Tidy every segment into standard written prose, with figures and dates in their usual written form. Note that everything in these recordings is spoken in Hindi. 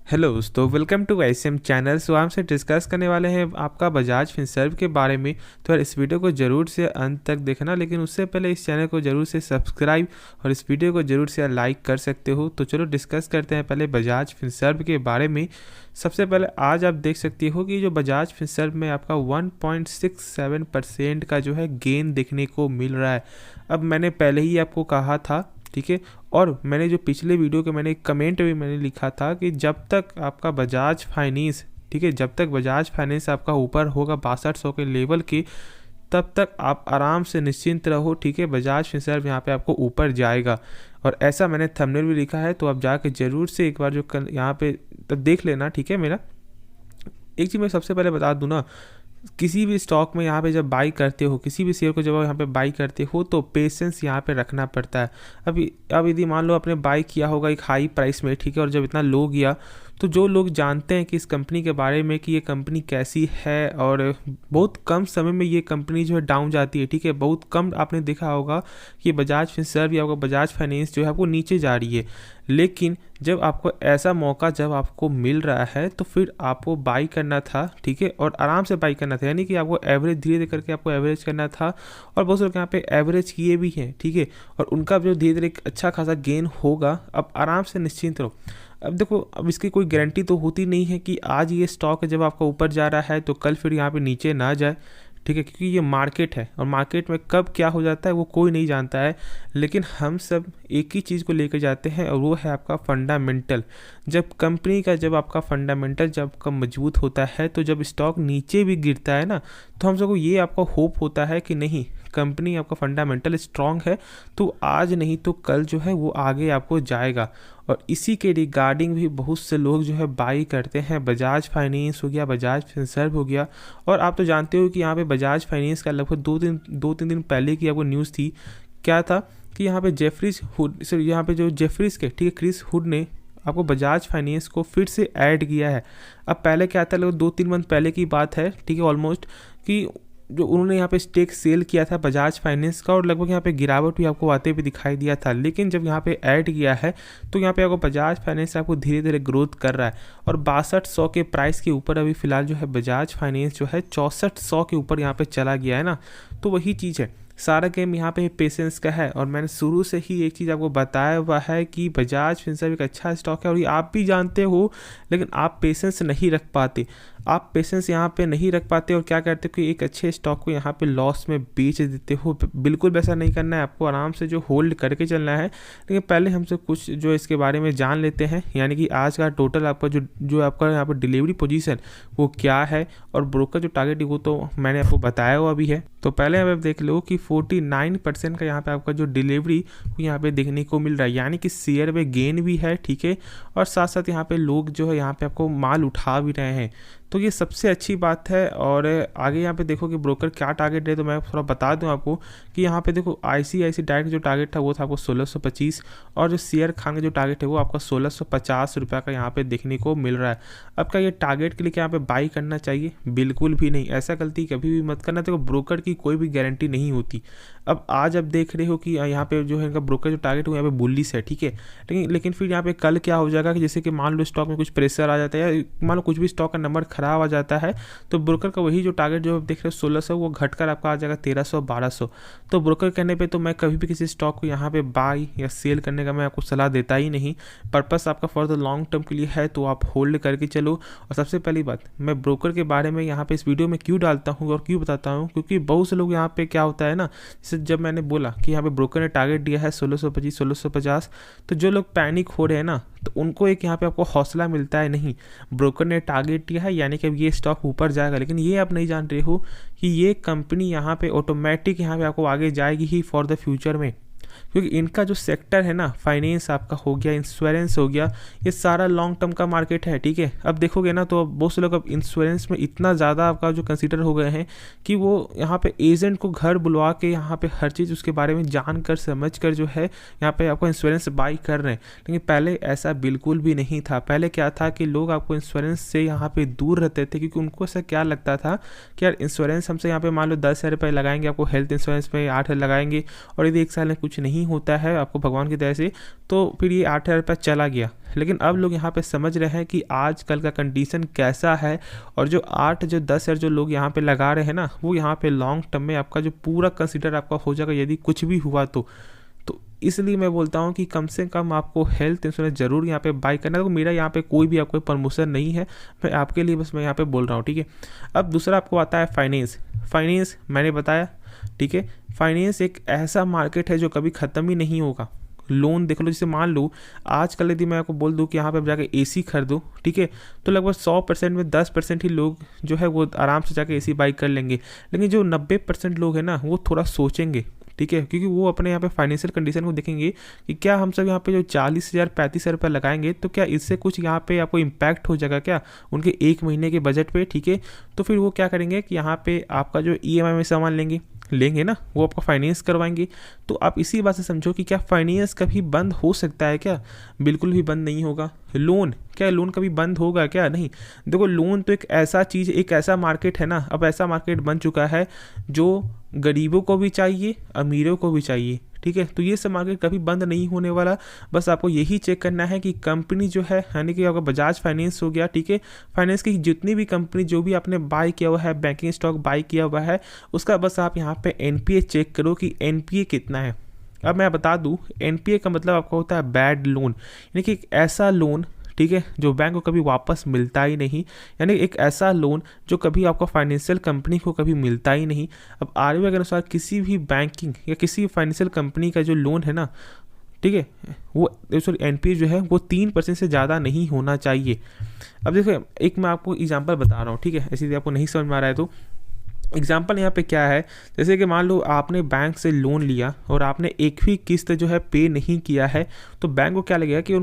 हेलो दोस्तों, वेलकम टू आईसीएम चैनल। सो हमसे डिस्कस करने वाले हैं आपका बजाज फिनसर्व के बारे में। तो यार इस वीडियो को ज़रूर से अंत तक देखना, लेकिन उससे पहले इस चैनल को ज़रूर से सब्सक्राइब और इस वीडियो को ज़रूर से लाइक कर सकते हो। तो चलो डिस्कस करते हैं पहले बजाज फिनसर्व के बारे में। सबसे पहले आज आप देख सकते हो कि जो बजाज फिनसर्व में आपका 1.67% का जो है गेन देखने को मिल रहा है। अब मैंने पहले ही आपको कहा था, ठीक है, और मैंने जो पिछले वीडियो के मैंने कमेंट भी मैंने लिखा था कि जब तक आपका बजाज फाइनेंस, ठीक है, जब तक बजाज फाइनेंस आपका ऊपर होगा 6200 के लेवल के, तब तक आप आराम से निश्चिंत रहो, ठीक है। बजाज फिनसर्व यहाँ पे आपको ऊपर जाएगा और ऐसा मैंने थंबनेल भी लिखा है। तो आप जाके ज़रूर से एक बार जो यहाँ पे तब देख लेना, ठीक है। मेरा एक चीज़ मैं सबसे पहले बता दूँ ना, किसी भी स्टॉक में यहाँ पे जब बाई करते हो, किसी भी शेयर को जब यहाँ पे बाई करते हो तो पेशेंस यहाँ पे रखना पड़ता है। अब यदि मान लो आपने बाई किया होगा एक हाई प्राइस में, ठीक है, और जब इतना लो गया, तो जो लोग जानते हैं कि इस कंपनी के बारे में कि ये कंपनी कैसी है और बहुत कम समय में ये कंपनी जो है डाउन जाती है, ठीक है, बहुत कम आपने देखा होगा कि बजाज फिनसर्व या बजाज फाइनेंस जो है आपको नीचे जा रही है। लेकिन जब आपको ऐसा मौका जब आपको मिल रहा है तो फिर आपको बाई करना था, ठीक है, और आराम से बाई करना था, यानी कि आपको एवरेज धीरे धीरे करके आपको एवरेज करना था। और बहुत से लोग यहाँ पे एवरेज किए भी हैं, ठीक है, और उनका जो धीरे धीरे अच्छा खासा गेन होगा। अब आराम से निश्चिंत रहो। अब देखो, अब इसकी कोई गारंटी तो होती नहीं है कि आज ये स्टॉक जब आपका ऊपर जा रहा है तो कल फिर यहाँ पे नीचे ना जाए, ठीक है, क्योंकि ये मार्केट है और मार्केट में कब क्या हो जाता है वो कोई नहीं जानता है। लेकिन हम सब एक ही चीज़ को लेकर जाते हैं और वो है आपका फंडामेंटल। जब कंपनी का जब आपका फंडामेंटल जब आपका मजबूत होता है, तो जब स्टॉक नीचे भी गिरता है ना, तो हम सबको ये आपका होप होता है कि नहीं, कंपनी आपका फंडामेंटल स्ट्रांग है, तो आज नहीं तो कल जो है वो आगे आपको जाएगा। और इसी के रिगार्डिंग भी बहुत से लोग जो है बाई करते हैं। बजाज फाइनेंस हो गया, बजाज फिनसर्व हो गया। और आप तो जानते हो कि यहाँ पे बजाज फाइनेंस का लगभग दो तीन दिन पहले की आपको न्यूज़ थी। क्या था कि यहाँ पे जेफरीज हुड, सर यहाँ पे जो जेफरीज के, ठीक है, क्रिस हुड ने आपको बजाज फाइनेंस को फिर से ऐड किया है। अब पहले क्या था, लगभग 2-3 मंथ पहले की बात है, ठीक है, ऑलमोस्ट, कि जो उन्होंने यहाँ पे स्टेक सेल किया था बजाज फाइनेंस का और लगभग यहाँ पे गिरावट भी आपको आते हुए दिखाई दिया था। लेकिन जब यहाँ पे ऐड किया है तो यहाँ पे आपको बजाज फाइनेंस आपको धीरे धीरे ग्रोथ कर रहा है और 6200 के प्राइस के ऊपर अभी फिलहाल जो है बजाज फाइनेंस जो है 6400 के ऊपर यहाँ पे चला गया है ना। तो वही चीज़ है, सारा गेम यहाँ पे पेशेंस का है। और मैंने शुरू से ही एक चीज़ आपको बताया हुआ है कि बजाज फिनसर्व एक अच्छा स्टॉक है और ये आप भी जानते हो, लेकिन आप पेशेंस नहीं रख पाते। आप पेशेंस यहाँ पे नहीं रख पाते और क्या करते हो कि एक अच्छे स्टॉक को यहाँ पे लॉस में बेच देते हो। बिल्कुल वैसा नहीं करना है, आपको आराम से जो होल्ड करके चलना है। लेकिन पहले हमसे कुछ जो इसके बारे में जान लेते हैं, यानी कि आज का टोटल आपका जो आपका यहाँ पर डिलीवरी पोजीशन वो क्या है और ब्रोकर जो टारगेट है वो तो मैंने आपको बताया हुआ भी है। तो पहले आप देख लो कि 49% का यहाँ पे आपका जो डिलीवरी वो यहाँ पे देखने को मिल रहा है, यानी कि शेयर में गेन भी है, ठीक है, और साथ साथ यहाँ पे लोग जो है यहाँ पे आपको माल उठा भी रहे हैं। तो ये सबसे अच्छी बात है। और आगे यहाँ पे देखो कि ब्रोकर क्या टारगेट है, तो मैं थोड़ा बता दूं आपको कि यहाँ पे देखो ICICI डायरेक्ट जो टारगेट था वो था आपको 1625 और जो शेयर खान का जो टारगेट है वो आपका 1650 रुपये का यहाँ पे देखने को मिल रहा है। अब क्या ये टारगेट के लिए क्या यहाँ पे बाई करना चाहिए? बिल्कुल भी नहीं, ऐसा गलती कभी भी मत करना। देखो ब्रोकर की कोई भी गारंटी नहीं होती। अब आज आप देख रहे हो कि यहाँ पे जो है इनका ब्रोकर जो टारगेट है यहाँ पे बुलिश है, ठीक है, लेकिन फिर यहाँ पे कल क्या हो जाएगा कि जैसे कि मान लो स्टॉक में कुछ प्रेशर आ जाता है या मान लो कुछ भी स्टॉक का नंबर खराब आ जाता है, तो ब्रोकर का वही जो टारगेट जो आप देख रहे हो 1600 वो घटकर आपका आ जाएगा 1300-1200। तो ब्रोकर कहने पे तो मैं कभी भी किसी स्टॉक को यहाँ पे बाई या सेल करने का मैं आपको सलाह देता ही नहीं। पर्पस आपका फॉर द लॉन्ग टर्म के लिए है, तो आप होल्ड करके चलो। और सबसे पहली बात, मैं ब्रोकर के बारे में यहाँ पे इस वीडियो में क्यों डालता हूँ और क्यों बताता हूँ, क्योंकि बहुत से लोग यहाँ पे क्या होता है ना, जैसे जब मैंने बोला कि यहाँ पे ब्रोकर ने टारगेट दिया है 1625 1650, तो जो लोग पैनिक हो रहे हैं ना, तो उनको एक यहाँ पे आपको हौसला मिलता है, नहीं ब्रोकर ने टारगेट दिया है यानी कि अब ये स्टॉक ऊपर जाएगा। लेकिन ये आप नहीं जान रहे हो कि ये कंपनी यहाँ पे ऑटोमेटिक यहाँ पे आपको आगे जाएगी ही फॉर द फ्यूचर में, क्योंकि इनका जो सेक्टर है ना, फाइनेंस आपका हो गया, इंश्योरेंस हो गया, ये सारा लॉन्ग टर्म का मार्केट है, ठीक है। अब देखोगे ना तो बहुत से लोग अब इंश्योरेंस में इतना ज़्यादा आपका जो कंसीडर हो गए हैं कि वो यहाँ पे एजेंट को घर बुलवा के यहाँ पे हर चीज़ उसके बारे में जान कर समझ कर जो है यहाँ पे आपको इंश्योरेंस बाई कर रहे हैं। लेकिन पहले ऐसा बिल्कुल भी नहीं था। पहले क्या था कि लोग आपको इंश्योरेंस से यहाँ पे दूर रहते थे, क्योंकि उनको ऐसा क्या लगता था कि यार इंश्योरेंस हमसे यहाँ पे मान लो 10,000 रुपये लगाएंगे, आपको हेल्थ इंश्योरेंस में 8 लगाएंगे और यदि 1 साल में कुछ नहीं नहीं होता है आपको भगवान की दया से, तो फिर ये 8,000 रुपये चला गया। लेकिन अब लोग यहाँ पे समझ रहे हैं कि आजकल का कंडीशन कैसा है, और जो 10,000 जो लोग यहाँ पे लगा रहे हैं ना, वो यहाँ पे लॉन्ग टर्म में आपका जो पूरा कंसिडर आपका हो जाएगा यदि कुछ भी हुआ तो इसलिए मैं बोलता हूँ कि कम से कम आपको हेल्थ इंश्योरेंस जरूर यहाँ पे बाई करना है। तो मेरा यहाँ पे कोई भी आपको प्रमोशन नहीं है, मैं आपके लिए बस मैं यहाँ पे बोल रहा हूँ, ठीक है। अब दूसरा आपको आता है फाइनेंस मैंने बताया, ठीक है। फाइनेंस एक ऐसा मार्केट है जो कभी ख़त्म ही नहीं होगा। लोन देख लो, जैसे मान लो आजकल यदि मैं आपको बोल दूं कि यहाँ पे आप जाके एसी खरीदो, ठीक है, तो लगभग 100% में 10% ही लोग जो है वो आराम से जाके एसी बाई कर लेंगे। लेकिन जो 90% लोग हैं ना, वो थोड़ा सोचेंगे, ठीक है, क्योंकि वो अपने यहाँ पे फाइनेंशियल कंडीशन को देखेंगे कि क्या हम सब यहाँ पे जो 40,000 35,000 रुपये लगाएंगे तो क्या इससे कुछ यहाँ पे आपको इम्पैक्ट हो जाएगा क्या उनके 1 महीने के बजट पे, ठीक है। तो फिर वो क्या करेंगे कि यहाँ पे आपका जो EMI में सामान लेंगे ना, वो आपका फाइनेंस करवाएंगे। तो आप इसी बात से समझो कि क्या फाइनेंस कभी बंद हो सकता है क्या? बिल्कुल भी बंद नहीं होगा। लोन कभी बंद होगा क्या? नहीं। देखो, लोन तो एक ऐसा चीज़, एक ऐसा मार्केट है ना, अब ऐसा मार्केट बन चुका है जो गरीबों को भी चाहिए, अमीरों को भी चाहिए, ठीक है। तो ये सब मार्केट कभी बंद नहीं होने वाला। बस आपको यही चेक करना है कि कंपनी जो है, यानी कि आपका बजाज फाइनेंस हो गया, ठीक है, फाइनेंस की जितनी भी कंपनी जो भी आपने बाय किया हुआ है, बैंकिंग स्टॉक बाय किया हुआ है, उसका बस आप यहाँ पे NPA चेक करो कि NPA कितना है। अब मैं बता दूँ, NPA का मतलब आपका होता है बैड लोन, यानी कि एक ऐसा लोन, ठीक है, जो बैंक को कभी वापस मिलता ही नहीं, यानी एक ऐसा लोन जो कभी आपको फाइनेंशियल कंपनी को कभी मिलता ही नहीं। अब RBI के अनुसार किसी भी बैंकिंग या किसी फाइनेंशियल कंपनी का जो लोन है ना, ठीक है, वो NPA जो है वो 3% से ज़्यादा नहीं होना चाहिए। अब देखो, एक मैं आपको एग्जांपल बता रहा हूँ, ठीक है, इसीलिए आपको नहीं समझ में आ रहा है तो एग्जाम्पल यहाँ पे क्या है, जैसे कि मान लो आपने बैंक से लोन लिया और आपने एक भी किस्त जो है पे नहीं किया है, तो बैंक को क्या लगेगा कि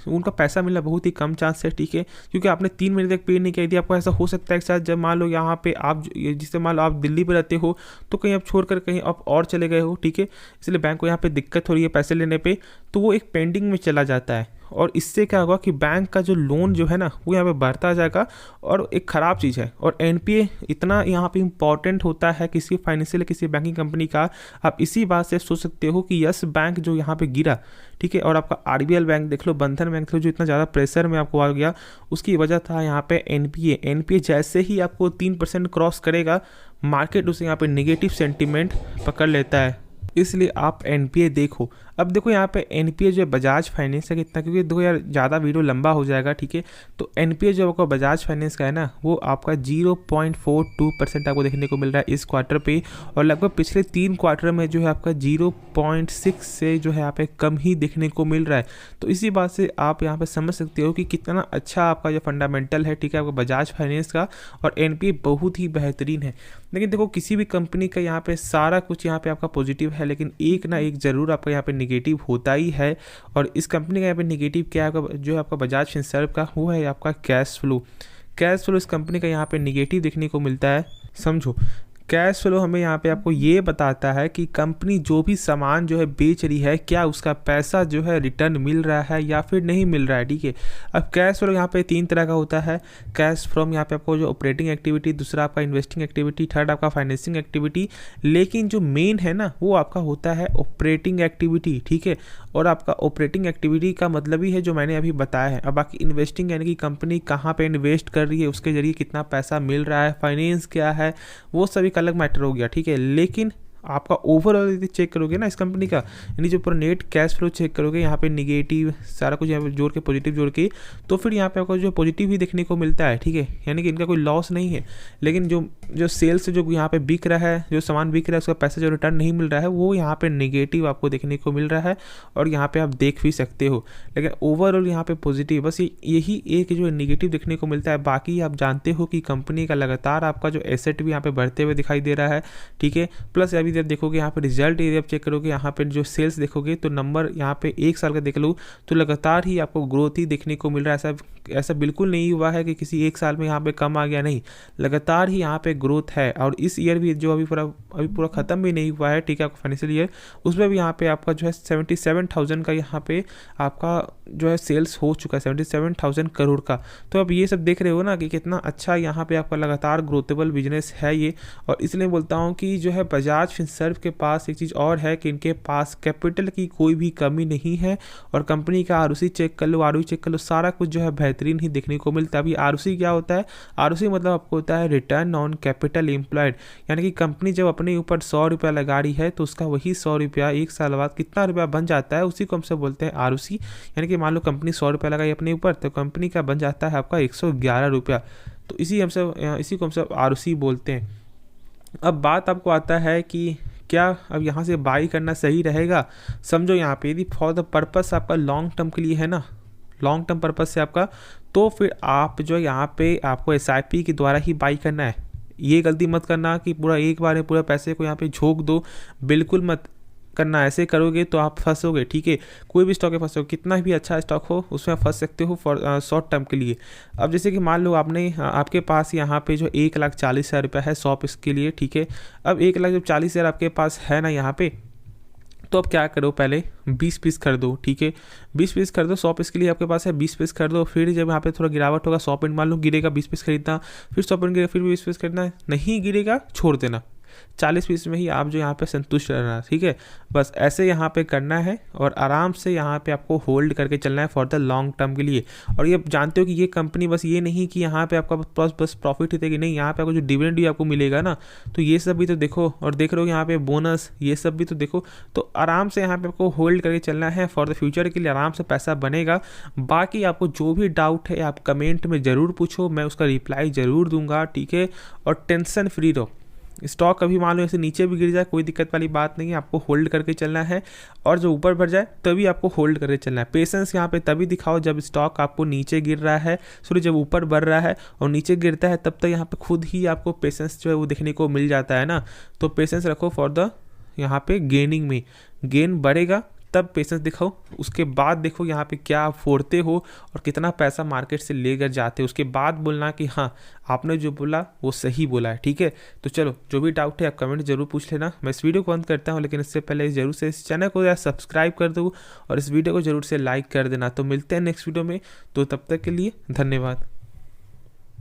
उनका पैसा मिलना बहुत ही कम चांस है, ठीक है, क्योंकि आपने 3 महीने तक पे नहीं किया। यदि आपको ऐसा हो सकता है कि शायद जब मान लो यहाँ पे आप, जिससे मान लो आप दिल्ली पे रहते हो, तो कहीं आप छोड़कर कहीं आप और चले गए हो, ठीक है, इसलिए बैंक को यहाँ पे दिक्कत हो रही है पैसे लेने पे, तो वो एक पेंडिंग में चला जाता है। और इससे क्या होगा कि बैंक का जो लोन जो है ना, वो यहाँ पे बढ़ता जाएगा, और एक ख़राब चीज़ है। और NPA इतना यहाँ पे इम्पॉर्टेंट होता है किसी फाइनेंशियल, किसी बैंकिंग कंपनी का। आप इसी बात से सोच सकते हो कि यस बैंक जो यहाँ पे गिरा, ठीक है, और आपका RBL बैंक देख लो, बंधन बैंक देख लो, जो इतना ज़्यादा प्रेशर में आपको आ गया, उसकी वजह था यहाँ पे NPA जैसे ही आपको 3% क्रॉस करेगा, मार्केट उसे यहाँ पे नेगेटिव सेंटिमेंट पकड़ लेता है, इसलिए आप NPA देखो। अब देखो यहाँ पे NPA जो है बजाज फाइनेंस का कितना, क्योंकि देखो यार ज़्यादा वीडियो लंबा हो जाएगा, ठीक है, तो NPA जो आपका बजाज फाइनेंस का है ना, वो आपका 0.42% आपको देखने को मिल रहा है इस क्वार्टर पे, और लगभग पिछले 3 क्वार्टर में जो है आपका 0.6 से जो है यहाँ पे कम ही देखने को मिल रहा है। तो इसी बात से आप यहाँ पे समझ सकते हो कि कितना अच्छा आपका जो फंडामेंटल है, ठीक है, आपका बजाज फाइनेंस का, और NPA बहुत ही बेहतरीन है। लेकिन देखो, किसी भी कंपनी का यहाँ पे सारा कुछ यहाँ पे आपका पॉजिटिव है, लेकिन एक ना एक ज़रूर आपका यहाँ पे नेगेटिव होता ही है। और इस कंपनी का यहाँ पे नेगेटिव क्या है, जो है आपका बजाज फिनसर्व का, वो है आपका कैश फ्लो इस कंपनी का यहाँ पे नेगेटिव देखने को मिलता है। समझो, कैश फ्लो हमें यहाँ पे आपको ये बताता है कि कंपनी जो भी सामान जो है बेच रही है, क्या उसका पैसा जो है रिटर्न मिल रहा है या फिर नहीं मिल रहा है, ठीक है। अब कैश फ्लो यहाँ पे 3 तरह का होता है। कैश फ्रॉम यहाँ पे आपको जो ऑपरेटिंग एक्टिविटी, दूसरा आपका इन्वेस्टिंग एक्टिविटी, थर्ड आपका फाइनेंसिंग एक्टिविटी। लेकिन जो मेन है ना, वो आपका होता है ऑपरेटिंग एक्टिविटी, ठीक है। और आपका ऑपरेटिंग एक्टिविटी का मतलब ही है जो मैंने अभी बताया है। अब बाकी इन्वेस्टिंग यानी कि कंपनी कहाँ पे इन्वेस्ट कर रही है, उसके जरिए कितना पैसा मिल रहा है, फाइनेंस क्या है, वो सभी का अलग मैटर हो गया, ठीक है। लेकिन आपका ओवरऑल यदि चेक करोगे ना इस कंपनी का, यानी जो पूरा नेट कैश फ्लो चेक करोगे, यहाँ पे निगेटिव सारा कुछ यहाँ पे जोड़ के पॉजिटिव जोड़ के, तो फिर यहाँ पे आपको जो पॉजिटिव ही देखने को मिलता है, ठीक है, यानी कि इनका कोई लॉस नहीं है। लेकिन जो सेल्स जो यहाँ पे बिक रहा है, जो सामान बिक रहा है, उसका पैसा जो रिटर्न नहीं मिल रहा है, वो यहाँ पे निगेटिव आपको देखने को मिल रहा है, और यहाँ पे आप देख भी सकते हो। लेकिन ओवरऑल यहाँ पे पॉजिटिव, बस यही एक जो निगेटिव देखने को मिलता है। बाकी आप जानते हो कि कंपनी का लगातार आपका जो एसेट भी यहाँ पे बढ़ते हुए दिखाई दे रहा है, ठीक है। प्लस अभी जब देखोगे यहाँ पे रिजल्ट, यदि आप चेक करोगे यहाँ पे जो सेल्स देखोगे, तो नंबर यहाँ पे 1 साल का देख लो तो लगातार ही आपको ग्रोथ ही देखने को मिल रहा है। ऐसा बिल्कुल नहीं हुआ है कि किसी 1 साल में यहाँ पे कम आ गया, नहीं, लगातार ही यहाँ पे ग्रोथ है। और इस ईयर भी जो अभी पूरा ख़त्म भी नहीं हुआ है, ठीक है, आपका फाइनेंशियल ईयर, उसमें भी यहाँ पे आपका जो है 77,000 का यहाँ पे आपका जो है सेल्स हो चुका है, 77,000 करोड़ का। तो अब ये सब देख रहे हो ना कि कितना अच्छा यहाँ पे आपका लगातार ग्रोथेबल बिजनेस है ये। और इसलिए बोलता हूँ कि जो है बजाज फिनसर्व के पास एक चीज़ और है कि इनके पास कैपिटल की कोई भी कमी नहीं है और कंपनी का आरओसी चेक कर लो, आरओई चेक कर लो, सारा कुछ जो है बेहतरीन ही देखने को मिलता है। अभी आरओसी क्या होता है? आरओसी मतलब आपको होता है रिटर्न ऑन कैपिटल एम्प्लॉयड, यानी कि कंपनी जब अपने ऊपर 100 रुपया लगा रही है तो उसका वही 100 रुपया 1 साल बाद कितना रुपया बन जाता है, उसी को हमसे बोलते हैं आरओसी। यानी कि मान लो कंपनी 100 रुपया लगाई अपने ऊपर तो कंपनी का बन जाता है आपका 111 रुपया, तो इसी को हम सब आरओसी बोलते हैं। अब बात आपको आता है कि क्या अब यहाँ से बाई करना सही रहेगा? समझो यहाँ पे यदि फॉर द पर्पस आपका लॉन्ग टर्म के लिए है ना, लॉन्ग टर्म पर्पस से आपका, तो फिर आप जो यहाँ पे आपको SIP के द्वारा ही बाई करना है। ये गलती मत करना कि पूरा एक बार में पूरा पैसे को यहाँ पे झोंक दो, बिल्कुल मत करना। ऐसे करोगे तो आप फंसोगे, ठीक है? कोई भी स्टॉक में फंसोगे, कितना भी अच्छा स्टॉक हो उसमें फंस सकते हो फॉर शॉर्ट टर्म के लिए। अब जैसे कि मान लो आपके पास यहाँ पे जो 1,40,000 रुपया है 100 पीस के लिए, ठीक है? अब 1,40,000 आपके पास है ना यहाँ पे, तो अब क्या करो, पहले 20 पीस खरीदो, ठीक है? 20 पीस खरीदो, 100 पीस के लिए आपके पास है, 20 पीस खरीदो। फिर जब यहाँ पे थोड़ा गिरावट होगा 100 पॉइंट मान लो गिरेगा, 20 पीस खरीदना, फिर 100 पॉइंट गिरेगा, फिर 20 पीस खरीदना, नहीं गिरेगा छोड़ देना, 40 पीस में ही आप जो यहाँ पे संतुष्ट रहना, ठीक है? बस ऐसे यहाँ पे करना है और आराम से यहाँ पे आपको होल्ड करके चलना है फॉर द लॉन्ग टर्म के लिए। और ये जानते हो कि ये कंपनी बस ये नहीं कि यहाँ पे आपका बस प्रॉफिट ही देगी, नहीं, यहाँ पे आपको जो डिविडेंड भी आपको मिलेगा ना, तो ये सब भी तो देखो, और देख रहे हो यहाँ पे बोनस, ये सब भी तो देखो। तो आराम से यहाँ पे आपको होल्ड करके चलना है फॉर द फ्यूचर के लिए, आराम से पैसा बनेगा। बाकी आपको जो भी डाउट है आप कमेंट में ज़रूर पूछो, मैं उसका रिप्लाई ज़रूर दूंगा, ठीक है? और टेंशन फ्री रहो। स्टॉक कभी मान लो ऐसे नीचे भी गिर जाए कोई दिक्कत वाली बात नहीं है, आपको होल्ड करके चलना है, और जो ऊपर बढ़ जाए तभी आपको होल्ड करके चलना है। पेशेंस यहाँ पे तभी दिखाओ जब स्टॉक आपको नीचे गिर रहा है, जब ऊपर बढ़ रहा है और नीचे गिरता है, तब तक यहाँ पे खुद ही आपको पेशेंस जो है वो देखने को मिल जाता है ना। तो पेशेंस रखो फॉर द यहाँ पे गेनिंग में, गेन बढ़ेगा तब पेशेंस दिखाओ, उसके बाद देखो यहाँ पे क्या आप फोड़ते हो और कितना पैसा मार्केट से लेकर जाते हो, उसके बाद बोलना कि हाँ आपने जो बोला वो सही बोला है, ठीक है? तो चलो, जो भी डाउट है आप कमेंट जरूर पूछ लेना। मैं इस वीडियो को बंद करता हूँ, लेकिन इससे पहले जरूर से इस चैनल को सब्सक्राइब कर दो और इस वीडियो को जरूर से लाइक कर देना। तो मिलते हैं नेक्स्ट वीडियो में, तो तब तक के लिए धन्यवाद।